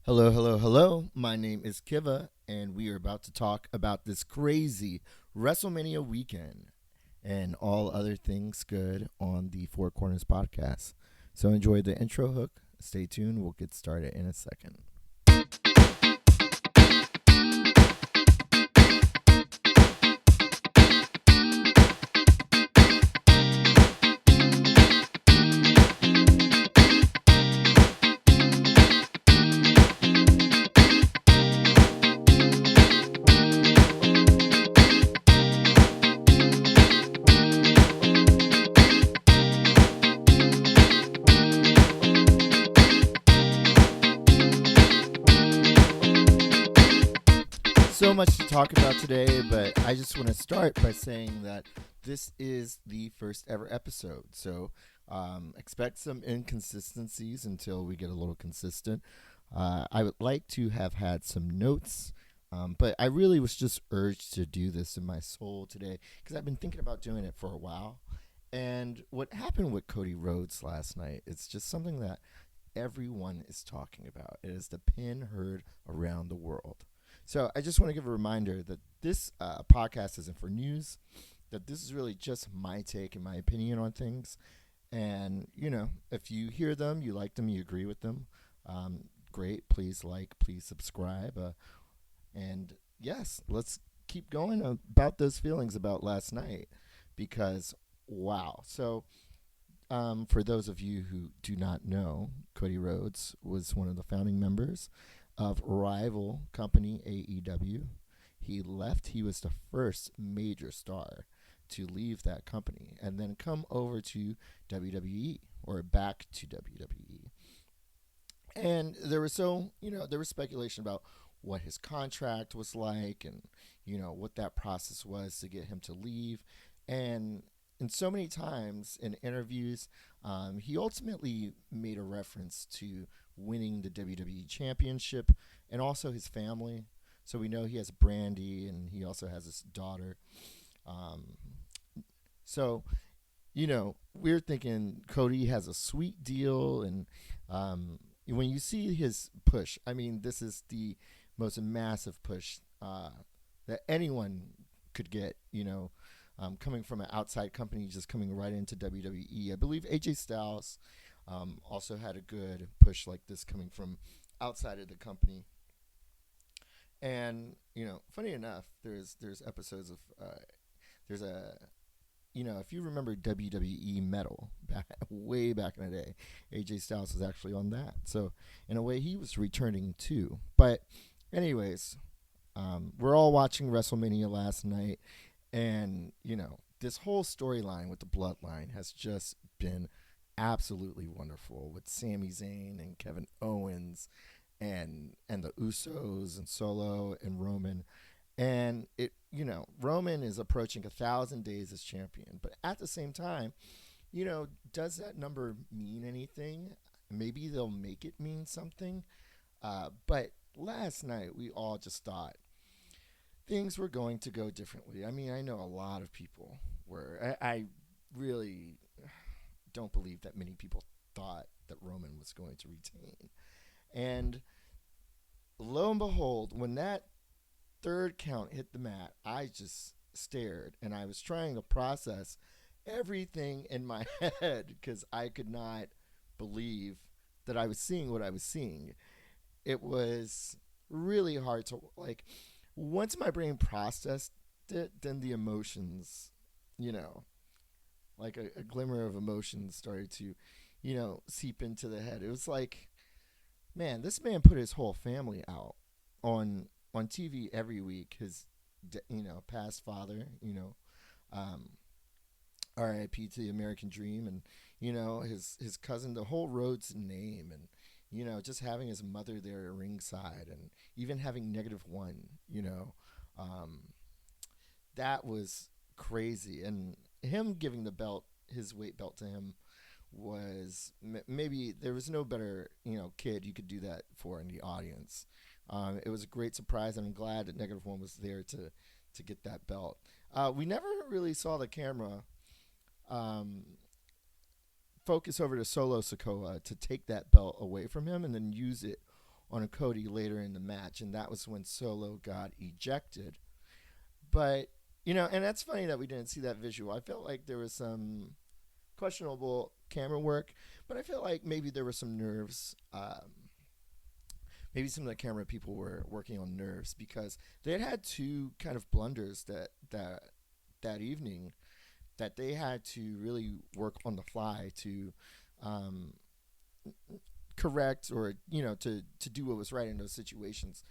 Hello, hello, hello. My name is KIVA, and we are about to talk about this crazy WrestleMania weekend and all other things good on the Four Corners podcast. So enjoy the intro hook. Stay tuned. We'll get started in a second. So much to talk about today, but I just want to start by saying that this is the first ever episode. So expect some inconsistencies until we get a little consistent. I would like to have had some notes, but I really was just urged to do this in my soul today because I've been thinking about doing it for a while. And what happened with Cody Rhodes last night, it's just something that everyone is talking about. It is the pin heard around the world. So I just want to give a reminder that this podcast isn't for news, that this is really just my take and my opinion on things. And, if you hear them, you like them, you agree with them, great. Please like, please subscribe. And yes, let's keep going about those feelings about last night because, wow. So for those of you who do not know, Cody Rhodes was one of the founding members of rival company AEW. He left. He was the first major star to leave that company and then come over to WWE or back to WWE. And there was there was speculation about what his contract was like and, what that process was to get him to leave. And so many times in interviews, he ultimately made a reference to winning the WWE Championship and also his family. So we know he has Brandy and he also has his daughter. Um, so, we're thinking Cody has a sweet deal. And when you see his push, I mean, this is the most massive push that anyone could get, coming from an outside company, just coming right into WWE. I believe AJ Styles also had a good push like this coming from outside of the company. And funny enough, there's episodes of there's a if you remember WWE Metal back way back in the day, AJ Styles was actually on that. So in a way, he was returning too. But anyways, we're all watching WrestleMania last night, and this whole storyline with the Bloodline has just been absolutely wonderful with Sami Zayn and Kevin Owens and the Usos and Solo and Roman. And Roman is approaching 1,000 days as champion, but at the same time, does that number mean anything? Maybe they'll make it mean something. But last night we all just thought things were going to go differently. I mean, I know a lot of people were. I really don't believe that many people thought that Roman was going to retain. And lo and behold, when that third count hit the mat, I just stared and I was trying to process everything in my head because I could not believe that I was seeing what I was seeing. It was really hard to once my brain processed it, then the emotions, like a glimmer of emotions started to, seep into the head. It was like, man, this man put his whole family out on TV every week. His, past father, um, R.I.P. to the American Dream, and his cousin, the whole Rhodes name, and just having his mother there at ringside, and even having -1, um, that was crazy. And him giving the belt, his weight belt to him, was maybe there was no better kid you could do that for in the audience. It was a great surprise, and I'm glad that -1 was there to get that belt. We never really saw the camera um, focus over to Solo Sokoa to take that belt away from him and then use it on a Cody later in the match, and that was when Solo got ejected. But and that's funny that we didn't see that visual. I felt like there was some questionable camera work, but I feel like maybe there were some nerves. Maybe some of the camera people were working on nerves because they had two kind of blunders that evening that they had to really work on the fly to um, correct or to do what was right in those situations.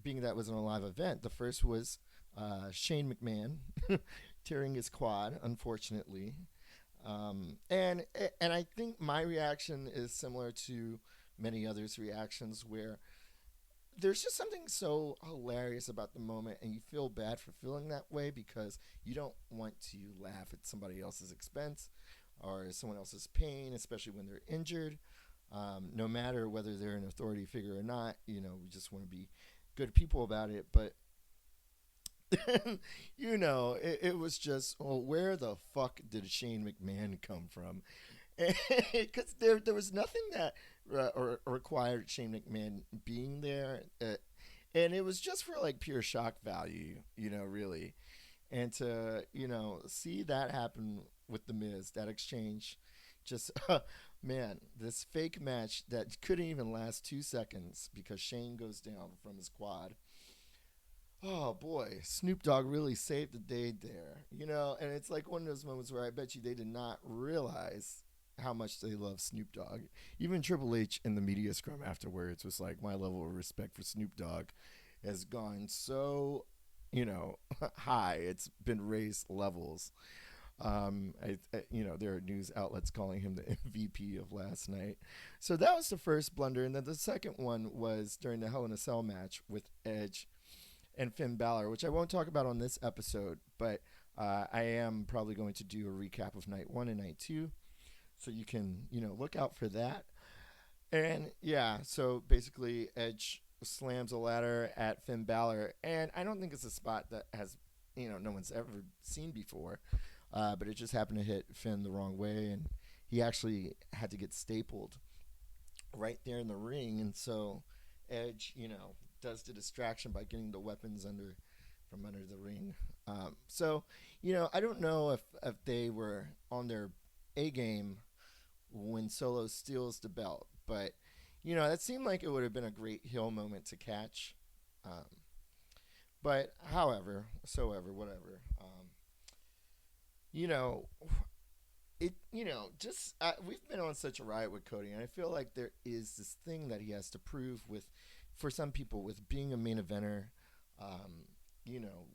Being that was in a live event, the first was Shane McMahon tearing his quad, unfortunately, and I think my reaction is similar to many others' reactions, where there's just something so hilarious about the moment, and you feel bad for feeling that way because you don't want to laugh at somebody else's expense or someone else's pain, especially when they're injured. No matter whether they're an authority figure or not, we just want to be good people about it. But it was just, well, where the fuck did Shane McMahon come from? Because there was nothing that or required Shane McMahon being there, and it was just for like pure shock value, really, and to see that happen with the Miz, that exchange, just man, this fake match that couldn't even last 2 seconds because Shane goes down from his quad. Oh boy, Snoop Dogg really saved the day there, and it's like one of those moments where I bet you they did not realize how much they love Snoop Dogg. Even Triple H in the media scrum afterwards was like, my level of respect for Snoop Dogg has gone so, high. It's been raised levels. There are news outlets calling him the MVP of last night. So that was the first blunder, and then the second one was during the Hell in a Cell match with Edge and Finn Balor, which I won't talk about on this episode, but I am probably going to do a recap of night 1 and night 2, so you can look out for that. And yeah, so basically Edge slams a ladder at Finn Balor, and I don't think it's a spot that has no one's ever seen before, but it just happened to hit Finn the wrong way, and he actually had to get stapled right there in the ring. And so Edge does the distraction by getting the weapons from under the ring. So I don't know if they were on their A game when Solo steals the belt, but that seemed like it would have been a great heel moment to catch. But whatever. We've been on such a ride with Cody, and I feel like there is this thing that he has to prove for some people, with being a main eventer,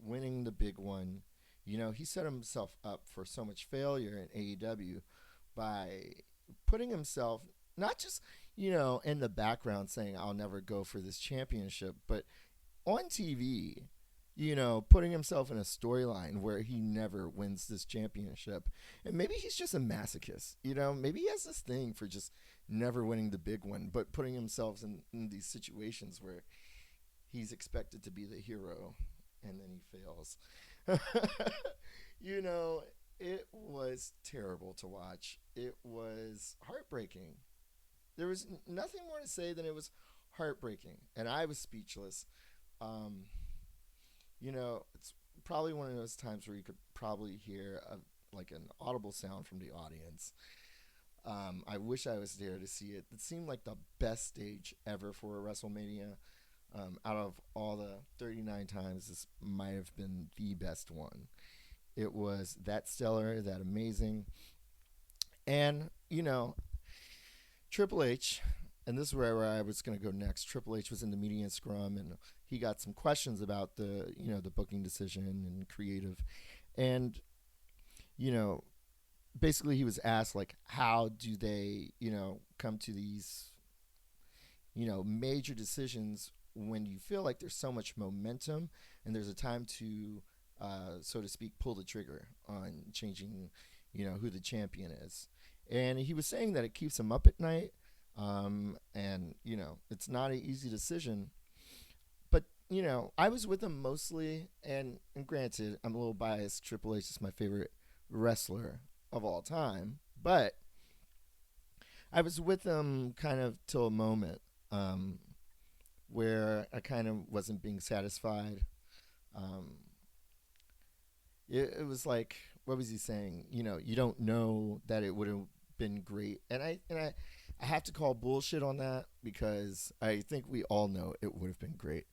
winning the big one. He set himself up for so much failure in AEW by putting himself not just, in the background saying, I'll never go for this championship, but on TV, putting himself in a storyline where he never wins this championship. And maybe he's just a masochist, maybe he has this thing for just never winning the big one, but putting himself in these situations where he's expected to be the hero and then he fails. It was terrible to watch. It was heartbreaking. There was nothing more to say than it was heartbreaking, and I was speechless. It's probably one of those times where you could probably hear like an audible sound from the audience. I wish I was there to see it. It seemed like the best stage ever for a WrestleMania. Out of all the 39 times, this might have been the best one. It was that stellar, that amazing. And, Triple H, and this is where I was going to go next. Triple H was in the media scrum, and he got some questions about the booking decision and creative. And, basically he was asked, like, how do they, come to these, major decisions when you feel like there's so much momentum and there's a time to, so to speak, pull the trigger on changing, who the champion is. And he was saying that it keeps him up at night. And, it's not an easy decision. But, I was with him mostly. And granted, I'm a little biased. Triple H is my favorite wrestler of all time. But I was with him kind of till a moment. um, where I kind of wasn't being satisfied. Um, it was like, what was he saying? You don't know that it would have been great, and I have to call bullshit on that because I think we all know it would have been great.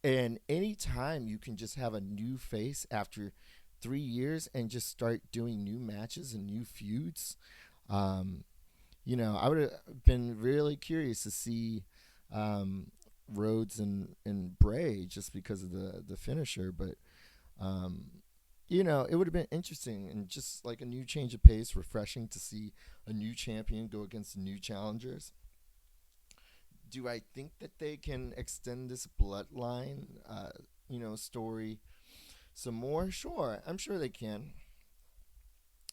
And anytime you can just have a new face after 3 years and just start doing new matches and new feuds, um, I would have been really curious to see um, Rhodes and Bray just because of the finisher, but um, it would have been interesting and just like a new change of pace, refreshing to see a new champion go against new challengers. Do I think that they can extend this bloodline, story some more? Sure, I'm sure they can.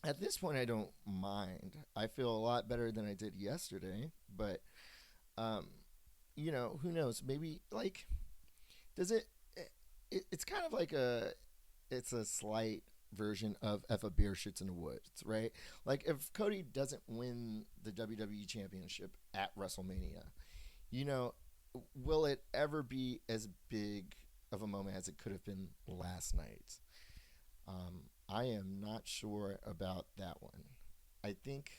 At this point, I don't mind. I feel a lot better than I did yesterday, but um, who knows? Maybe like, does it's kind of like it's a slight version of if a bear shits in the woods, right? Like if Cody doesn't win the WWE Championship at WrestleMania, you know, will it ever be as big of a moment as it could have been last night? I am not sure about that one. I think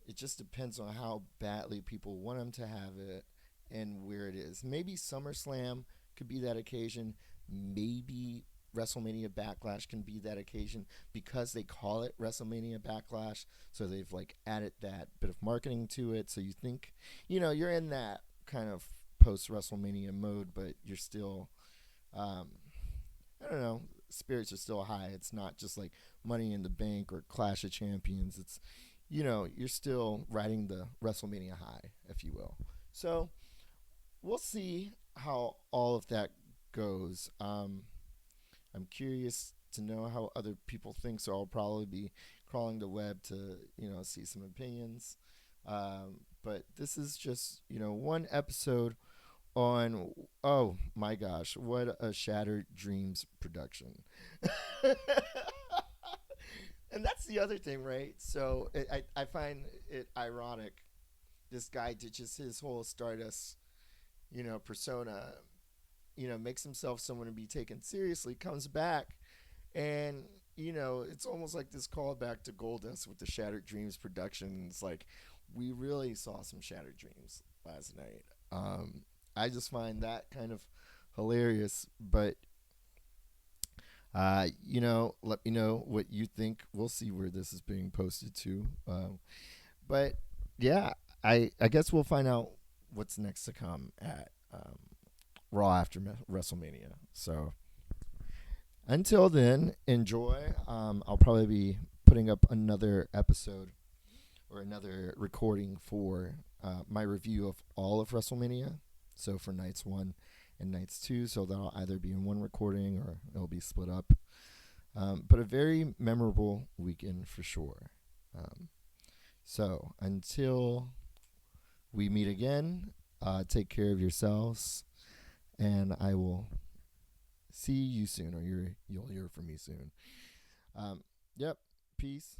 it just depends on how badly people want him to have it and where it is. Maybe SummerSlam could be that occasion. Maybe WrestleMania Backlash can be that occasion because they call it WrestleMania Backlash. So they've like added that bit of marketing to it. So you think, you're in that kind of post WrestleMania mode, but you're still, um, I don't know, spirits are still high. It's not just like Money in the Bank or Clash of Champions. It's, you're still riding the WrestleMania high, if you will. So we'll see how all of that goes. I'm curious to know how other people think, so I'll probably be crawling the web to see some opinions. But this is just one episode on, oh my gosh, what a Shattered Dreams production. And that's the other thing, right? So I find it ironic. This guy ditches his whole Stardust, persona, makes himself someone to be taken seriously, comes back, and it's almost like this callback to Goldust with the Shattered Dreams production. It's like we really saw some Shattered Dreams last night. I just find that kind of hilarious, but let me know what you think. We'll see where this is being posted to. But yeah, I guess we'll find out what's next to come at Raw after WrestleMania. So until then, enjoy. I'll probably be putting up another episode or another recording for my review of all of WrestleMania. So for nights 1 and nights 2, so that'll either be in one recording or it'll be split up. But a very memorable weekend for sure. So until we meet again, take care of yourselves, and I will see you soon, or you'll hear from me soon. Yep. Peace.